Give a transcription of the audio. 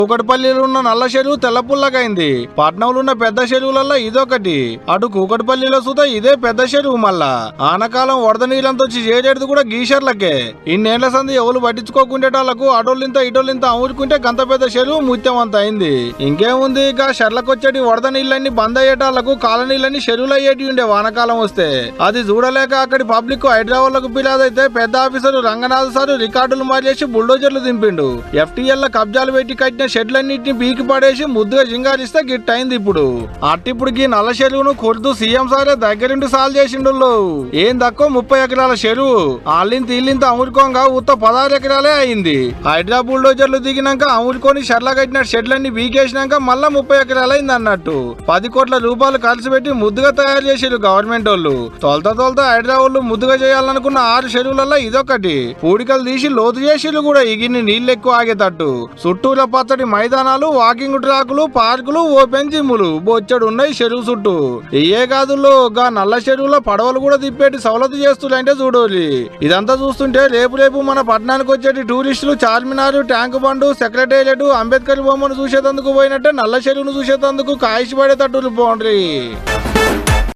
కూకట్పల్లిలో ఉన్న నల్ల చెరువు తెల్లపుల్లగైంది. పట్నంలో ఉన్న పెద్ద చెరువులలో ఇదొకటి. అటు కూకట్పల్లిలో సుతా ఇదే పెద్ద చెరువు. మళ్ళా ఆనకాలం వరద నీళ్ళంతా వచ్చి చేరేది కూడా గీషర్లకే. ఇన్నేళ్ల సంది ఎవరు పట్టించుకోకుండేటాళ్లకు అటోళ్ళింత ఇటోళ్ళింత అమ్ముకుంటే గంత పెద్ద చెరువు ముత్యం అంత అయింది. ఇంకేముంది, ఇక షర్లకొచ్చేటి వరద నీళ్ళని బంద్ అయ్యేటాళ్లకు కాలనీళ్ళని చెరువులు అయ్యేటి ఉండే వానకాలం వస్తే. అది చూడలేక అక్కడి పబ్లిక్ హైదరాబాద్ పిలాదైతే పెద్ద ఆఫీసర్ రంగనాథ్ సార్ రికార్డులు మార్చేసి బుల్డోజర్లు దింపిండు. FTL కబ్జాలు పెట్టి కట్టిన షెడ్లన్నింటిని పీకి పడేసి ముద్దుగా జింగారిస్తే గిట్ అయింది. ఇప్పుడు అట్టిప్పుడుకి నల్ల చెరువును కొడుతూ సీఎం సారే దగ్గరుండి సాల్వ్ చేసిండు. ఏం తక్కువ 30 ఎకరాల చెరువు అల్లింత ఇల్లింత అమురుకోగా ఉత్త 16 ఎకరాలే అయింది. హైదరాబాద్ బుల్డోజర్లు దిగినాక అమురుకొని షెడ్ల కట్టిన షెడ్లన్నీ పీకేసినాక మళ్ళా 30 ఎకరాలు అయింది అన్నట్టు. 10 కోట్ల రూపాయలు ఖర్చు పెట్టి ముద్దుగా తయారు చేసారు గవర్నమెంట్ వాళ్ళు. తొలత హైదరాబాద్ ముద్దుగా చేయాలనుకున్న 6 చెరువులలో ఇదొకటి. పూడికలు తీసి లోతు చేసిరు కూడా ఇగిన్ని నీళ్లు ఎక్కువ ఆగేటట్టు. చుట్టూల పచ్చడి మైదానాలు, వాకింగ్ ట్రాకులు, పార్కులు, ఓపెన్ జిమ్ములు బొచ్చడు ఉన్నాయి చెరువు చుట్టూ. ఏ కాదుల్లో గా నల్ల చెరువులో పడవలు కూడా తిప్పేటి సవలతు చేస్తుంటే చూడాలి. ఇదంతా చూస్తుంటే రేపు మన పట్టణానికి వచ్చేటి టూరిస్టులు చార్మినార్, ట్యాంక్ బండు, సెక్రటేరియట్, అంబేద్కర్ బొమ్మను చూసేందుకు పోయినట్టే నల్ల చెరువును చూసేందుకు కాయిసి పడేటట్టు పోండ్రి.